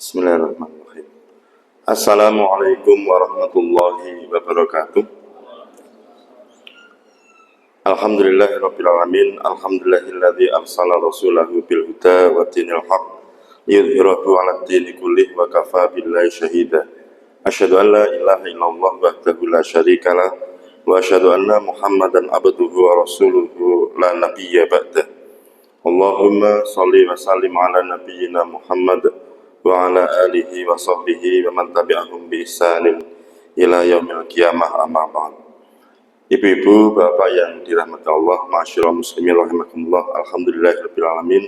Bismillahirrahmanirrahim. Assalamualaikum warahmatullahi wabarakatuh. Alhamdulillahirabbil alamin. Alhamdulillahilladzi arsala rasulahu bil huda wa dinil haqq liyudhhirahu 'alad dini kullih wa kafaa billahi shahida. Asyhadu an la ilaha illallah wahdahu la syarikalah wa asyhadu anna Muhammadan abduhu wa rasuluhu la nabiyya ba'dah. Allahumma shalli wa sallim ala nabiyyina Muhammad wa ala alihi wa sahbihi wa man tabi'ahum bi ihsanin ila yaumil qiyamah, amma ba'd. Ibu-ibu, bapak yang dirahmati Allah, ma'asyiral muslimin rahimakumullah, alhamdulillahirabbil alamin.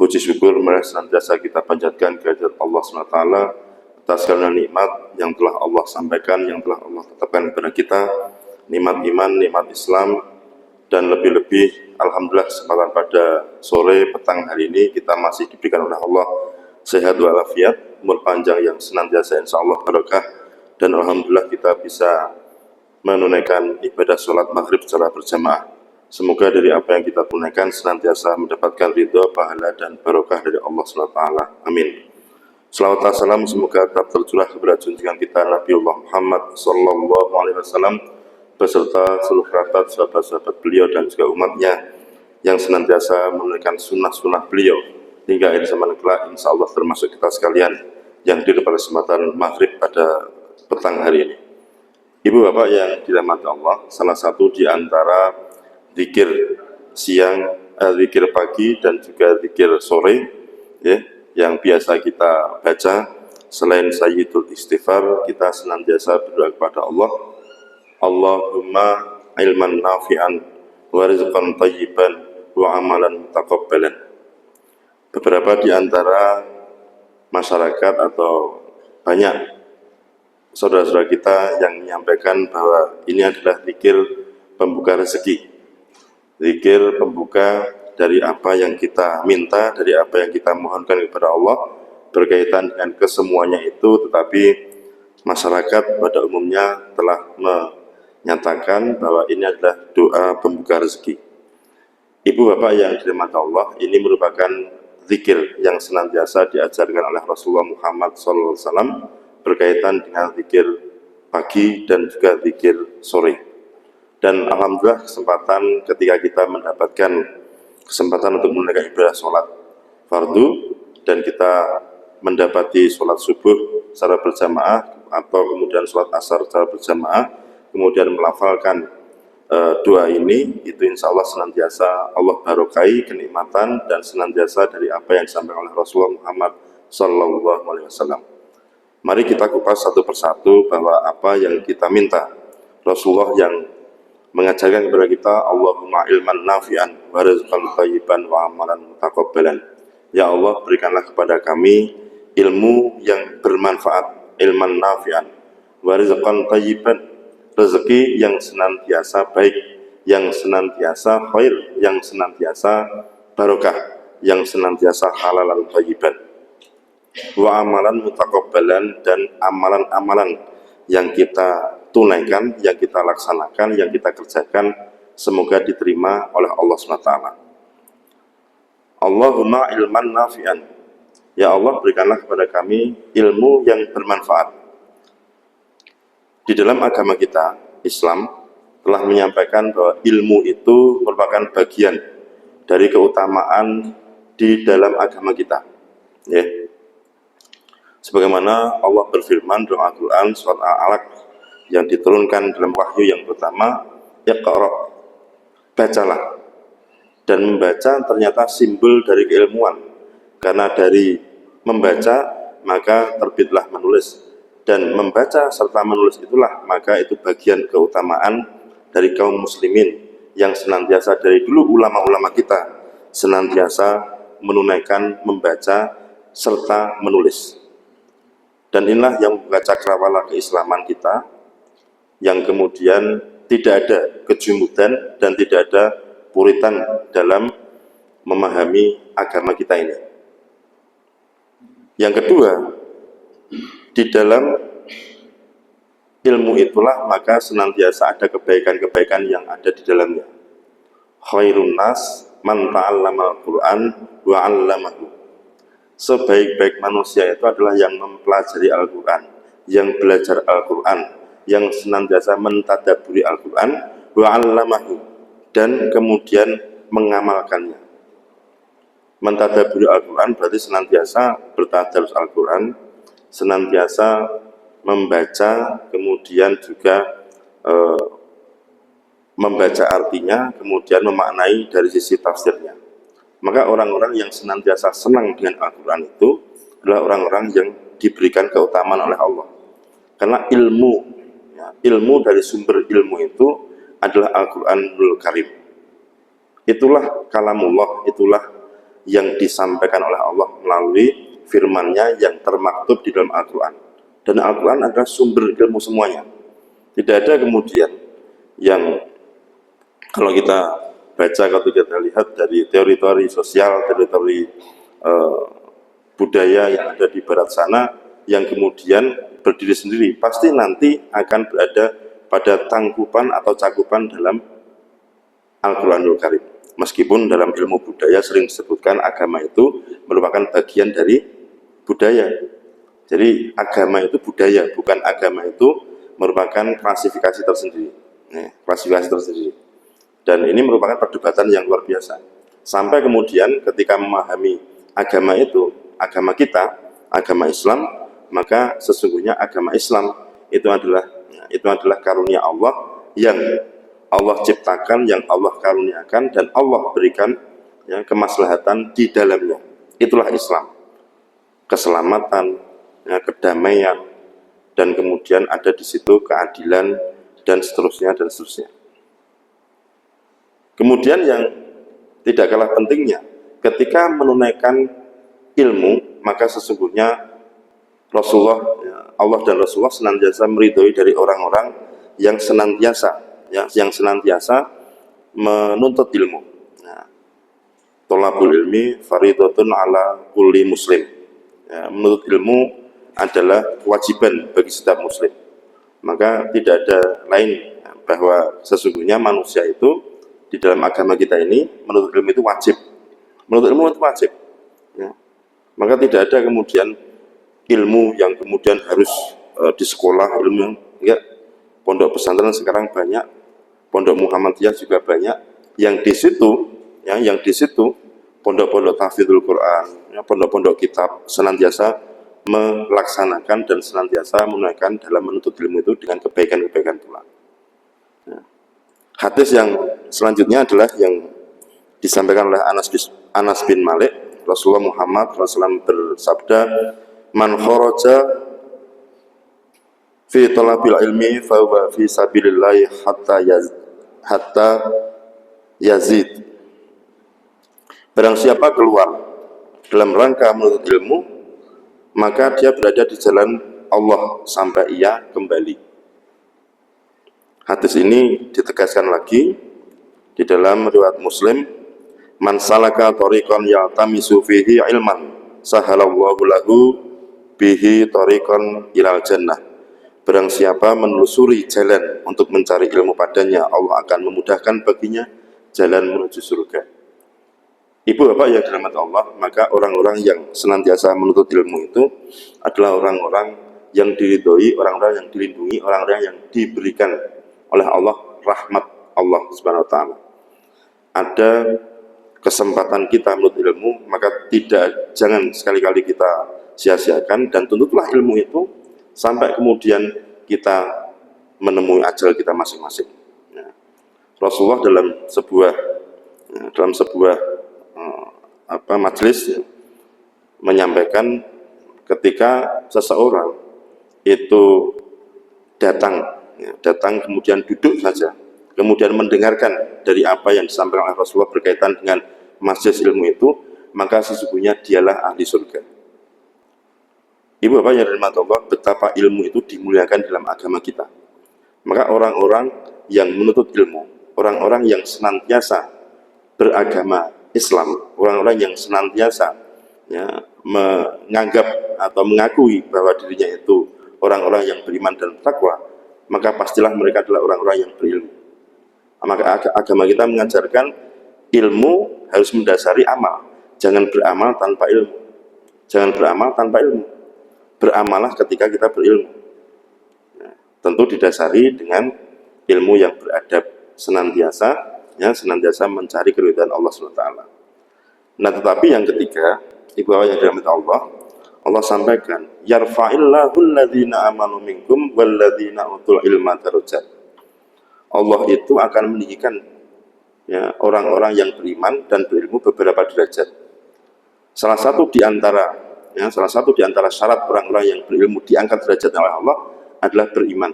Puji syukur marilah senantiasa kita panjatkan kehadirat Allah SWT atas segala nikmat yang telah Allah sampaikan, yang telah Allah tetapkan kepada kita, nikmat iman, nikmat Islam, dan lebih-lebih alhamdulillah kesempatan pada sore petang hari ini kita masih diberikan oleh Allah sehat walafiat, umur panjang yang senantiasa insya Allah barokah, dan alhamdulillah kita bisa menunaikan ibadah sholat maghrib secara berjamaah. Semoga dari apa yang kita tunaikan senantiasa mendapatkan ridho, pahala, dan barokah dari Allah SWT. Amin. Salawat dan salam semoga tetap tercurah kepada junjungan kita Nabiullah Muhammad SAW beserta seluruh kerabat, sahabat-sahabat beliau, dan juga umatnya yang senantiasa menunaikan sunnah-sunnah beliau hingga akhir zaman kelak, insya Allah termasuk kita sekalian yang hadir pada kesempatan maghrib pada petang hari ini. Ibu bapak yang dirahmati Allah, salah satu di antara zikir siang, zikir pagi, dan juga zikir sore ya, yang biasa kita baca selain sayyidul istighfar, kita senantiasa berdoa kepada Allah, Allahumma ilman nafi'an wa rizqan tayyiban wa amalan mutaqabbalan. Beberapa di antara masyarakat atau banyak saudara-saudara kita yang menyampaikan bahwa ini adalah zikir pembuka rezeki, zikir pembuka dari apa yang kita minta, dari apa yang kita mohonkan kepada Allah berkaitan dengan kesemuanya itu, tetapi masyarakat pada umumnya telah menyatakan bahwa ini adalah doa pembuka rezeki. Ibu bapak yang dirahmati Allah, ini merupakan zikir yang senantiasa diajarkan oleh Rasulullah Muhammad SAW berkaitan dengan zikir pagi dan juga zikir sore. Dan alhamdulillah kesempatan ketika kita mendapatkan kesempatan untuk menunaikan ibadah sholat fardu dan kita mendapati sholat subuh secara berjamaah atau kemudian sholat asar secara berjamaah, kemudian melafalkan doa ini, itu insya Allah senantiasa Allah barokai kenikmatan dan senantiasa dari apa yang disampaikan oleh Rasulullah Muhammad SAW. Mari kita kupas satu persatu bahwa apa yang kita minta. Rasulullah yang mengajarkan kepada kita, Allahumma ilman nafi'an wa rizqan thayyiban wa amalan mutaqabbalan. Ya Allah, berikanlah kepada kami ilmu yang bermanfaat, ilman nafi'an wa rizqan thayyiban, rezeki yang senantiasa baik, yang senantiasa khair, yang senantiasa barokah, yang senantiasa halalan thayyiban, wa amalan mutaqabbalan, dan amalan-amalan yang kita tunaikan, yang kita laksanakan, yang kita kerjakan semoga diterima oleh Allah SWT. Allahumma ilman nafi'an, ya Allah berikanlah kepada kami ilmu yang bermanfaat. Di dalam agama kita, Islam, telah menyampaikan bahwa ilmu itu merupakan bagian dari keutamaan di dalam agama kita. Ya. Sebagaimana Allah berfirman dalam Al-Quran surat Al-Alaq yang diturunkan dalam wahyu yang pertama, Iqra, bacalah. Dan membaca ternyata simbol dari keilmuan, karena dari membaca maka terbitlah menulis, dan membaca serta menulis itulah maka itu bagian keutamaan dari kaum muslimin yang senantiasa dari dulu ulama-ulama kita senantiasa menunaikan membaca serta menulis. Dan inilah yang membuka cakrawala keislaman kita, yang kemudian tidak ada kejumudan dan tidak ada puritan dalam memahami agama kita ini. Yang kedua, di dalam ilmu itulah maka senantiasa ada kebaikan-kebaikan yang ada di dalamnya. Khairun nas man ta'allama al-Qur'an wa 'allamahu. sebaik-baik manusia itu adalah yang mempelajari Al-Quran, yang belajar Al-Quran, yang senantiasa mentadabburi Al-Quran, wa 'allamahu, dan kemudian mengamalkannya. Mentadabburi Al-Quran berarti senantiasa bertadarus Al-Quran, senantiasa membaca, kemudian juga membaca artinya, kemudian memaknai dari sisi tafsirnya. Maka orang-orang yang senantiasa senang dengan Al-Quran itu adalah orang-orang yang diberikan keutamaan oleh Allah. Karena ilmu, ya, ilmu dari sumber ilmu itu adalah Al-Quranul Karim. Itulah kalamullah, itulah yang disampaikan oleh Allah melalui firman-Nya yang termaktub di dalam Al-Quran. Dan Al-Quran adalah sumber ilmu semuanya. Tidak ada kemudian yang kalau kita baca, kalau kita lihat dari teori-teori sosial, teori-teori budaya yang ada di barat sana, yang kemudian berdiri sendiri, pasti nanti akan berada pada tangkupan atau cakupan dalam Al-Quranul Karim. Meskipun dalam ilmu budaya sering disebutkan agama itu merupakan bagian dari budaya. Jadi agama itu budaya, bukan agama itu merupakan klasifikasi tersendiri. Klasifikasi tersendiri. Dan ini merupakan perdebatan yang luar biasa. Sampai kemudian ketika memahami agama itu, agama kita, agama Islam, maka sesungguhnya agama Islam itu adalah karunia Allah yang Allah ciptakan, yang Allah karuniakan, dan Allah berikan ya, kemaslahatan di dalamnya. Itulah Islam. Keselamatan, ya, kedamaian, dan kemudian ada di situ keadilan, dan seterusnya, dan seterusnya. Kemudian yang tidak kalah pentingnya, ketika menunaikan ilmu, maka sesungguhnya Rasulullah, ya, Allah dan Rasulullah senantiasa meridhoi dari orang-orang yang senantiasa, ya, yang senantiasa menuntut ilmu. Nah, thalabul ilmi fardhatun ala kulli muslim. Ya, menuntut ilmu adalah kewajiban bagi setiap muslim. Maka tidak ada lain bahwa sesungguhnya manusia itu di dalam agama kita ini menuntut ilmu itu wajib. Menuntut ilmu itu wajib. Ya. Maka tidak ada kemudian ilmu yang kemudian harus di sekolah, ilmu ya. Pondok pesantren sekarang banyak, pondok Muhammadiyah juga banyak. Yang di situ, ya, yang di situ pondok-pondok tahfidzul Quran, ya, pondok-pondok kitab senantiasa melaksanakan dan senantiasa menunaikan dalam menuntut ilmu itu dengan kebaikan-kebaikan pula. Ya. Hadis yang selanjutnya adalah yang disampaikan oleh Anas bin Malik. Rasulullah Muhammad SAW bersabda, "Man kharaja fi talabil ilmi fa huwa fi sabilillah hatta yazid." Barang siapa keluar dalam rangka menuntut ilmu, maka dia berada di jalan Allah sampai ia kembali. Hadis ini ditegaskan lagi di dalam riwayat Muslim, "Man salaka thariqan yaltamisu fihi ilman, sahalallahu lahu bihi thariqan ilal jannah." Barang siapa menelusuri jalan untuk mencari ilmu padanya, Allah akan memudahkan baginya jalan menuju surga. Ibu bapak yang dirahmati Allah, maka orang-orang yang senantiasa menuntut ilmu itu adalah orang-orang yang diridhoi, orang-orang yang dilindungi, orang-orang yang diberikan oleh Allah rahmat Allah Subhanahu wa taala. Ada kesempatan kita menuntut ilmu, maka jangan sekali-kali kita sia-siakan, dan tuntutlah ilmu itu sampai kemudian kita menemui ajal kita masing-masing. Ya. Rasulullah dalam sebuah majelis ya, menyampaikan ketika seseorang itu datang kemudian duduk saja, kemudian mendengarkan dari apa yang disampaikan oleh Rasulullah berkaitan dengan majelis ilmu itu, maka sesungguhnya dialah ahli surga. Ibu bapak yang dirahmati Allah, betapa ilmu itu dimuliakan dalam agama kita. Maka orang-orang yang menuntut ilmu, orang-orang yang senantiasa beragama Islam, orang-orang yang senantiasa ya, menganggap atau mengakui bahwa dirinya itu orang-orang yang beriman dan takwa, maka pastilah mereka adalah orang-orang yang berilmu. Maka agama kita mengajarkan ilmu harus mendasari amal, jangan beramal tanpa ilmu. Jangan beramal tanpa ilmu. Beramalah ketika kita berilmu. Nah, tentu didasari dengan ilmu yang beradab, senantiasa mencari keridhaan Allah SWT. Nah, tetapi yang ketiga, ibu bapak yang dirahmati Allah, Allah sampaikan, yarfa'illahu alladhina amanu minkum walladhina utul ilma darajat. Allah itu akan meninggikan ya, orang-orang yang beriman dan berilmu beberapa derajat. Salah satu di antara syarat orang-orang yang berilmu diangkat derajatnya oleh Allah adalah beriman.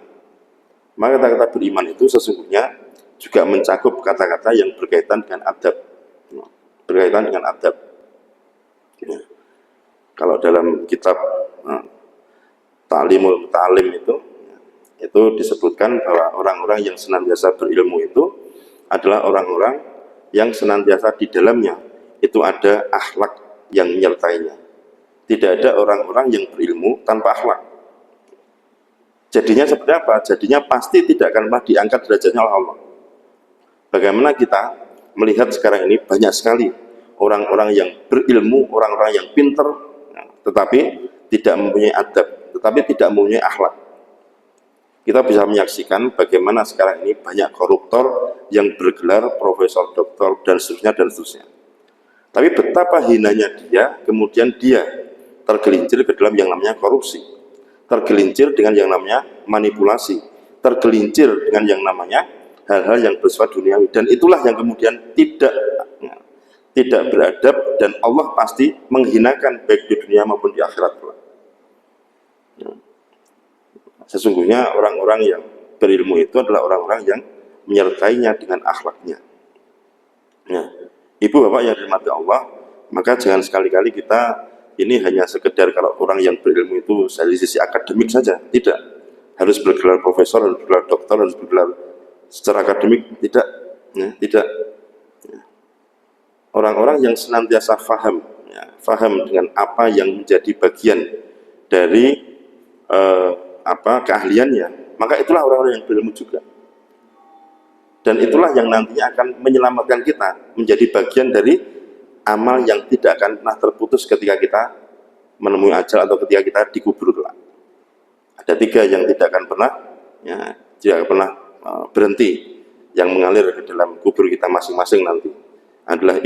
Maka kata-kata beriman itu sesungguhnya juga mencakup kata-kata yang berkaitan dengan adab. Ya. Kalau dalam kitab Ta'limul Muta'allim itu disebutkan bahwa orang-orang yang senantiasa berilmu itu adalah orang-orang yang senantiasa di dalamnya itu ada akhlak yang menyertainya. Tidak ada orang-orang yang berilmu tanpa akhlak. Jadinya seperti apa? Jadinya pasti tidak akan pernah diangkat derajatnya oleh Allah. Bagaimana kita melihat sekarang ini banyak sekali orang-orang yang berilmu, orang-orang yang pinter, tetapi tidak mempunyai adab, tetapi tidak mempunyai akhlak. Kita bisa menyaksikan bagaimana sekarang ini banyak koruptor yang bergelar profesor, doktor, dan seterusnya. Tapi betapa hinanya dia, kemudian dia tergelincir ke dalam yang namanya korupsi, tergelincir dengan yang namanya manipulasi, tergelincir dengan yang namanya hal-hal yang bersifat duniawi, dan itulah yang kemudian tidak beradab, dan Allah pasti menghinakan baik di dunia maupun di akhirat. Sesungguhnya orang-orang yang berilmu itu adalah orang-orang yang menyertainya dengan akhlaknya. Nah, ibu bapak yang dirahmati Allah, maka jangan sekali-kali kita ini hanya sekedar kalau orang yang berilmu itu dari sisi akademik saja, tidak. Harus bergelar profesor, harus bergelar doktor, harus bergelar secara akademik, tidak. Tidak. Orang-orang yang senantiasa faham dengan apa yang menjadi bagian dari keahliannya, maka itulah orang-orang yang berilmu juga. Dan itulah yang nantinya akan menyelamatkan kita menjadi bagian dari amal yang tidak akan pernah terputus ketika kita menemui ajal atau ketika kita dikubur kelak. Ada 3 yang tidak akan pernah berhenti, yang mengalir ke dalam kubur kita masing-masing nanti adalah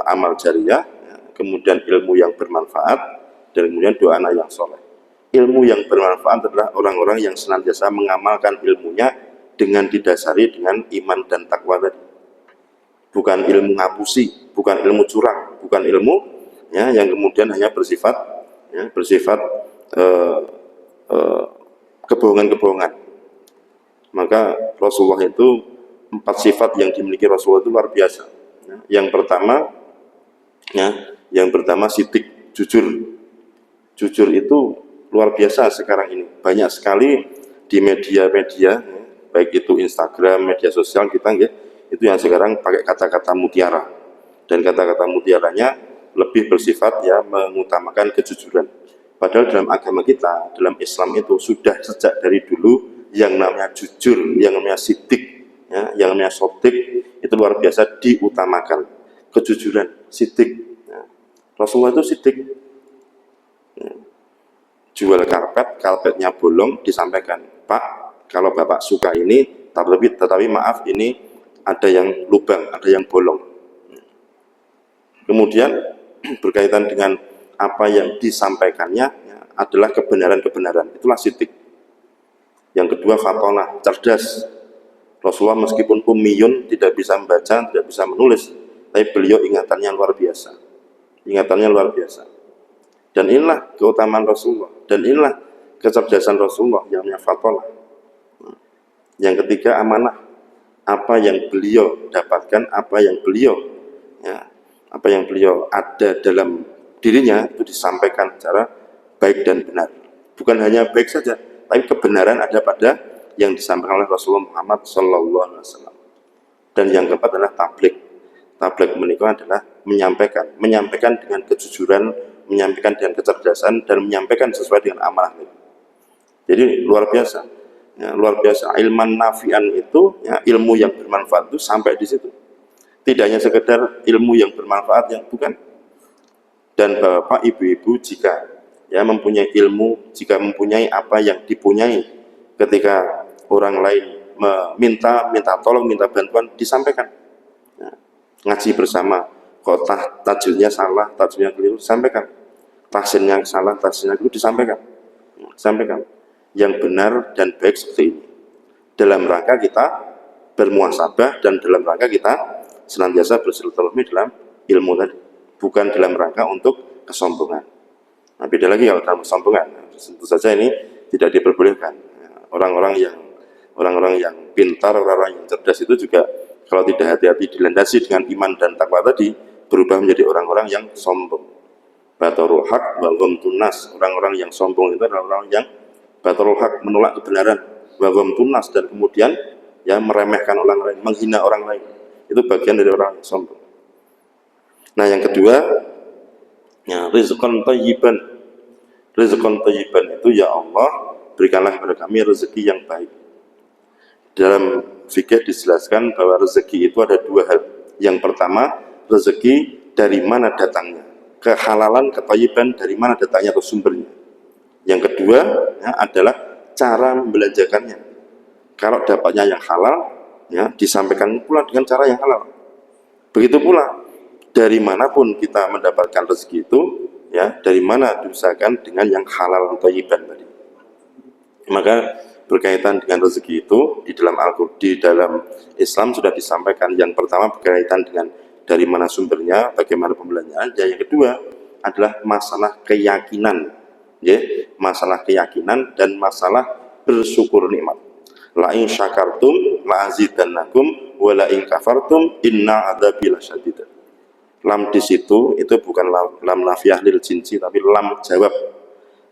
amal jariyah, kemudian ilmu yang bermanfaat, dan kemudian doa anak yang soleh. Ilmu yang bermanfaat adalah orang-orang yang senantiasa mengamalkan ilmunya dengan didasari dengan iman dan takwa tadi. Bukan ilmu ngapusi, bukan ilmu curang, bukan ilmu yang kemudian hanya bersifat kebohongan-kebohongan. Maka Rasulullah itu 4 sifat yang dimiliki Rasulullah itu luar biasa. Yang pertama sidik, jujur. Jujur itu luar biasa sekarang ini. Banyak sekali di media-media, baik itu Instagram, media sosial kita itu yang sekarang pakai kata-kata mutiara, dan kata-kata mutiaranya lebih bersifat mengutamakan kejujuran. Padahal dalam agama kita, dalam Islam itu sudah sejak dari dulu yang namanya jujur, yang namanya sidik, yang namanya sodik itu luar biasa diutamakan. Kejujuran, sidik. Rasulullah itu sidik. Jual karpetnya bolong, disampaikan, Pak, kalau Bapak suka ini, tetapi maaf, ini ada yang lubang, ada yang bolong. Kemudian berkaitan dengan apa yang disampaikannya adalah kebenaran-kebenaran, itulah sidik. Yang kedua fatonah, cerdas. Rasulullah meskipun ummiyun, tidak bisa membaca, tidak bisa menulis, tapi beliau ingatannya luar biasa. Dan inilah keutamaan Rasulullah, dan inilah kecerdasan Rasulullah yang namanya fatonah. Yang ketiga amanah. Apa yang beliau dapatkan, apa yang beliau ada dalam dirinya itu disampaikan secara baik dan benar. Bukan hanya baik saja, tapi kebenaran ada pada yang disampaikan oleh Rasulullah Muhammad SAW. Dan yang keempat adalah tabligh. Tabligh menikah adalah menyampaikan dengan kejujuran, menyampaikan dengan kecerdasan, dan menyampaikan sesuai dengan amanah. Jadi luar biasa. Luar biasa. Ilman nafi'an itu ilmu yang bermanfaat itu sampai di situ. Tidak hanya sekedar ilmu yang bermanfaat, yang bukan. dan bapak ibu-ibu jika ya mempunyai ilmu, jika mempunyai apa yang dipunyai, ketika orang lain minta tolong, minta bantuan, disampaikan. Ya, ngaji bersama, kok tajwidnya salah, tajwidnya keliru, sampaikan. Tafsirnya salah, tafsirnya keliru, disampaikan. Sampaikan yang benar dan baik seperti ini, dalam rangka kita bermuhasabah dan dalam rangka kita senantiasa bersilaturahmi dalam ilmu tadi, bukan dalam rangka untuk kesombongan. Nah, beda lagi kalau dalam kesombongan, tentu saja ini tidak diperbolehkan. Orang-orang yang pintar, orang-orang yang cerdas itu juga kalau tidak hati-hati dilandasi dengan iman dan takwa tadi, berubah menjadi orang-orang yang sombong. Batarul haq wal ghamtunas, orang-orang yang sombong itu adalah orang yang batarul haq, menolak kebenaran, wal ghamtunas, dan kemudian ya meremehkan orang lain, menghina orang lain. Itu bagian dari orang yang sombong. Nah, yang kedua, ya, rizqan thayyiban. Rizqan thayyiban itu, ya Allah, berikanlah kepada kami rezeki yang baik. Dalam fikih dijelaskan bahwa rezeki itu ada dua hal. Yang pertama, rezeki dari mana datangnya, kehalalan, kethayyiban dari mana datangnya atau sumbernya. Yang kedua ya, adalah cara membelanjakannya. Kalau dapatnya yang halal, ya disampaikan pula dengan cara yang halal. Begitu pula dari manapun kita mendapatkan rezeki itu, ya dari mana diusahakan dengan yang halal atau thayyiban tadi. Maka berkaitan dengan rezeki itu di dalam Islam sudah disampaikan. Yang pertama berkaitan dengan dari mana sumbernya, bagaimana pembelanjaan. Yang kedua adalah masalah keyakinan, ya, masalah keyakinan dan masalah bersyukur nikmat. La in syakartum la azidannakum wa la in kafartum inna adzabi lasyadid. Lam di situ itu bukan lam nafiyah lil jinsi, tapi lam jawab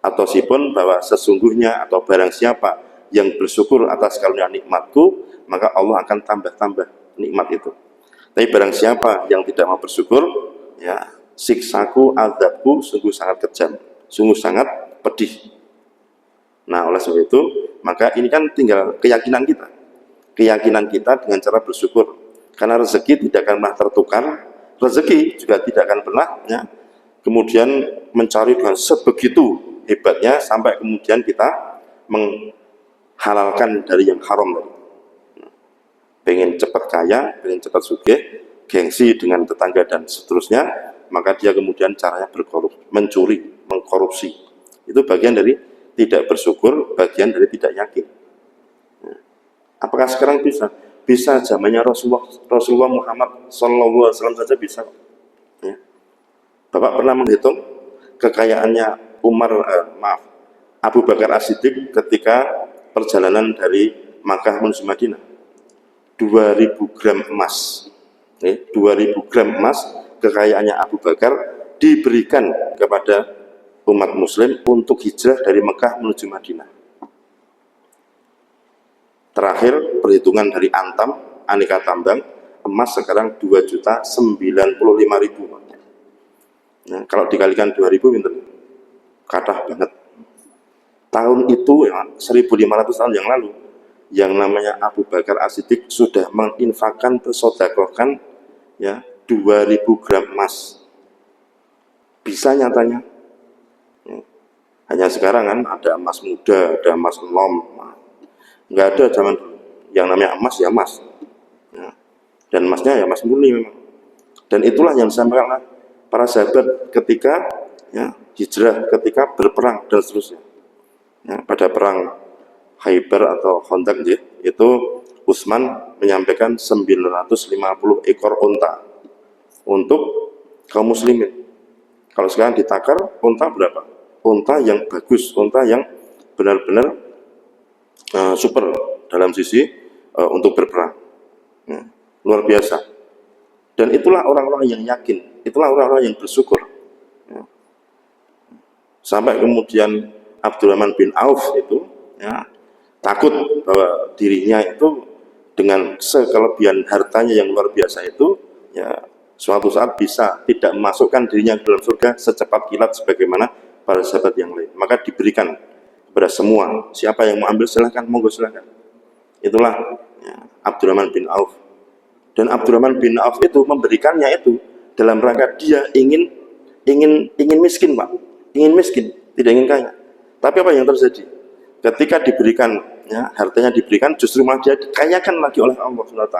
atau sipun, bahwa sesungguhnya atau barang siapa yang bersyukur atas karunia nikmatku, maka Allah akan tambah-tambah nikmat itu. Tapi barang siapa yang tidak mau bersyukur, ya siksaku, azabku sungguh sangat kejam, sungguh sangat pedih. Nah, oleh sebab itu, maka ini kan tinggal keyakinan kita. Keyakinan kita dengan cara bersyukur. Karena rezeki tidak akan pernah tertukar, rezeki juga tidak akan pernah ya, kemudian mencari dengan sebegitu hebatnya sampai kemudian kita menghalalkan dari yang haram tadi. Pengen cepat kaya, pengen cepat sugih, gengsi dengan tetangga dan seterusnya, maka dia kemudian caranya mencuri, mengkorupsi. Itu bagian dari tidak bersyukur, bagian dari tidak yakin. Apakah sekarang bisa? Bisa, zamannya Rasulullah Muhammad SAW saja bisa. Ya. Bapak pernah menghitung kekayaannya Abu Bakar As-Siddiq ketika perjalanan dari Makkah menuju Madinah? 2000 gram emas. 2000 gram emas kekayaannya Abu Bakar diberikan kepada umat muslim untuk hijrah dari Mekah menuju Madinah. Terakhir perhitungan dari Antam, aneka tambang, emas sekarang 2.095.000. Nah, kalau dikalikan 2.000 pinter, kathah banget. Tahun itu ya, 1.500 tahun yang lalu, yang namanya Abu Bakar As-Siddiq sudah menginfakkan, bersedekahkan ya 2.000 gram emas. Bisa nyatanya. Hanya sekarang kan ada emas muda, ada emas lom. Nggak ada zaman dulu. Yang namanya emas ya emas. Ya. Dan emasnya ya emas murni memang. Dan itulah yang disampaikan para sahabat ketika ya, hijrah, ketika berperang dan seterusnya. Ya, pada perang Khaybar atau Khandaq itu Utsman menyampaikan 950 ekor unta untuk kaum muslimin. Kalau sekarang ditakar, unta berapa? Unta yang bagus, unta yang benar-benar super dalam sisi untuk berperang. Ya, luar biasa. Dan itulah orang-orang yang yakin, itulah orang-orang yang bersyukur. Ya. Sampai kemudian Abdurrahman bin Auf itu ya, takut bahwa dirinya itu dengan sekelebihan hartanya yang luar biasa itu ya suatu saat bisa tidak memasukkan dirinya ke dalam surga secepat kilat sebagaimana para sahabat yang lain. Maka diberikan kepada semua, siapa yang mau ambil silahkan, monggo silahkan. Itulah ya, Abdurrahman bin Auf. Dan Abdurrahman bin Auf itu memberikannya itu dalam rangka dia ingin ingin miskin, Pak, ingin miskin, tidak ingin kaya. Tapi apa yang terjadi? Ketika diberikan, ya, hartanya diberikan, justru malah dia dikayakan lagi oleh Allah SWT.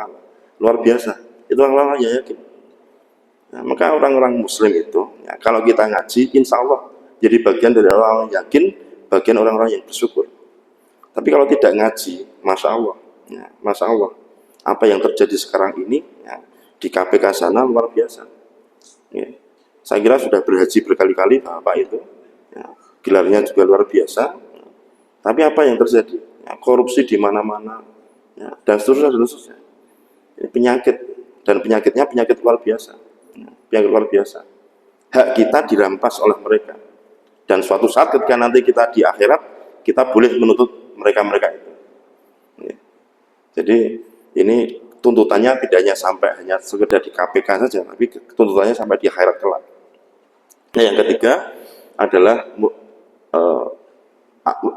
Luar biasa. Itu orang-orang yang yakin. Nah, maka orang-orang Muslim itu, ya, kalau kita ngaji, insya Allah jadi bagian dari orang-orang yang yakin, bagian orang-orang yang bersyukur. Tapi kalau tidak ngaji, masya Allah, ya, masya Allah, apa yang terjadi sekarang ini, ya, di KPK sana luar biasa. Ya. Saya kira sudah berhaji berkali-kali Bapak itu, ya, gelarnya juga luar biasa. Ya. Tapi apa yang terjadi? Ya, korupsi di mana-mana, ya, dan seterusnya dan seterusnya. Ini penyakit, dan penyakitnya penyakit luar biasa. Ya, penyakit luar biasa. Hak kita dirampas oleh mereka. Dan suatu saat ketika nanti kita di akhirat, kita boleh menuntut mereka-mereka itu. Ya. Jadi ini tuntutannya tidak hanya sampai hanya sekedar di KPK saja, tapi tuntutannya sampai di akhirat kelak. Nah, yang ketiga adalah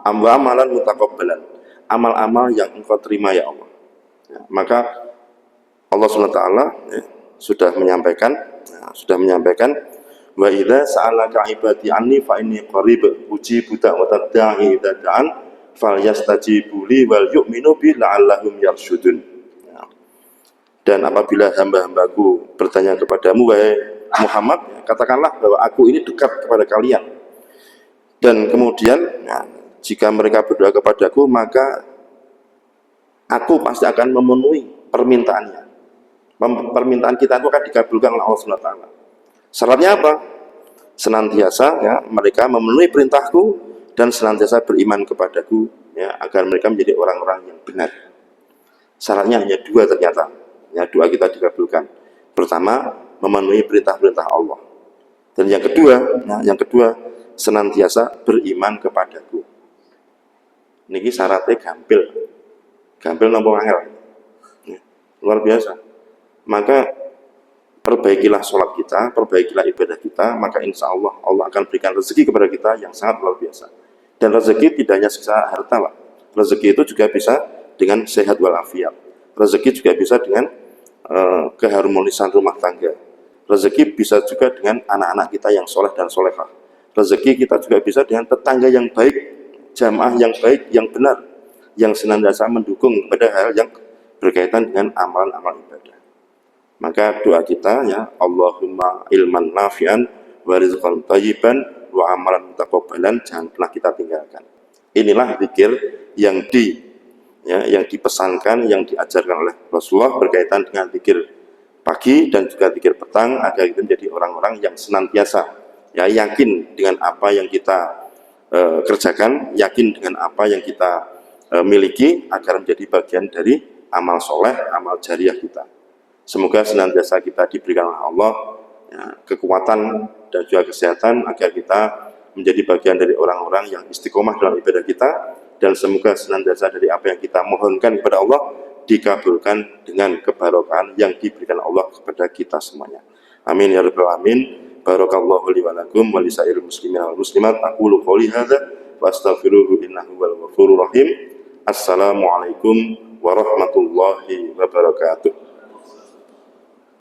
amalan mutakabbalan, amal-amal yang engkau terima ya Allah. Ya, maka Allah SWT, ya, sudah menyampaikan wa idza sa'alaka ibadi anni fa inni qarib ujibu da'watad da'i idza da'an falyastajibu li wal yu'minu bi la'allahum yarsyudun. Ya. Dan apabila hamba-hambaku bertanya kepadamu wahai Muhammad, ya, katakanlah bahwa aku ini dekat kepada kalian. Dan kemudian, ya, jika mereka berdoa kepadaku, maka aku pasti akan memenuhi permintaannya. Permintaan kita itu akan dikabulkan oleh Allah SWT. Syaratnya apa? Senantiasa, ya, mereka memenuhi perintahku dan senantiasa beriman kepadaku, ya, agar mereka menjadi orang-orang yang benar. Syaratnya hanya dua ternyata, ya, doa kita dikabulkan. Pertama, memenuhi perintah-perintah Allah. Dan yang kedua, senantiasa beriman kepadaku. Niki syaratnya gampil nopo angel, ya, luar biasa. Maka perbaikilah sholat kita, perbaikilah ibadah kita, maka insya Allah Allah akan berikan rezeki kepada kita yang sangat luar biasa. Dan rezeki tidak hanya secara harta, Pak. Rezeki itu juga bisa dengan sehat walafiat. Rezeki juga bisa dengan keharmonisan rumah tangga. Rezeki bisa juga dengan anak-anak kita yang soleh dan solehah. Rezeki kita juga bisa dengan tetangga yang baik, jamaah yang baik, yang benar, yang senantiasa mendukung pada hal yang berkaitan dengan amalan-amalan ibadah. Maka doa kita, ya, Allahumma ilman nafi'an wa rizqan thayyiban wa amalan mutakabbalan, jangan pernah kita tinggalkan. Inilah zikir yang dipesankan, yang diajarkan oleh Rasulullah berkaitan dengan zikir pagi dan juga zikir petang, agar kita menjadi orang-orang yang senantiasa, ya, yakin dengan apa yang kita kerjakan, yakin dengan apa yang kita miliki, agar menjadi bagian dari amal soleh, amal jariah kita. Semoga senantiasa kita diberikan oleh Allah, ya, kekuatan dan juga kesehatan, agar kita menjadi bagian dari orang-orang yang istiqomah dalam ibadah kita, dan semoga senantiasa dari apa yang kita mohonkan kepada Allah dikabulkan dengan kebarokahan yang diberikan Allah kepada kita semuanya. Amin ya rabbal alamin. Barakallahu li wa lakum wa lisairil muslimin wal muslimat. Aqulu qouli hadza wa astaghfiruhu innahu wal ghafurur rahim. Assalamualaikum warahmatullahi wabarakatuh.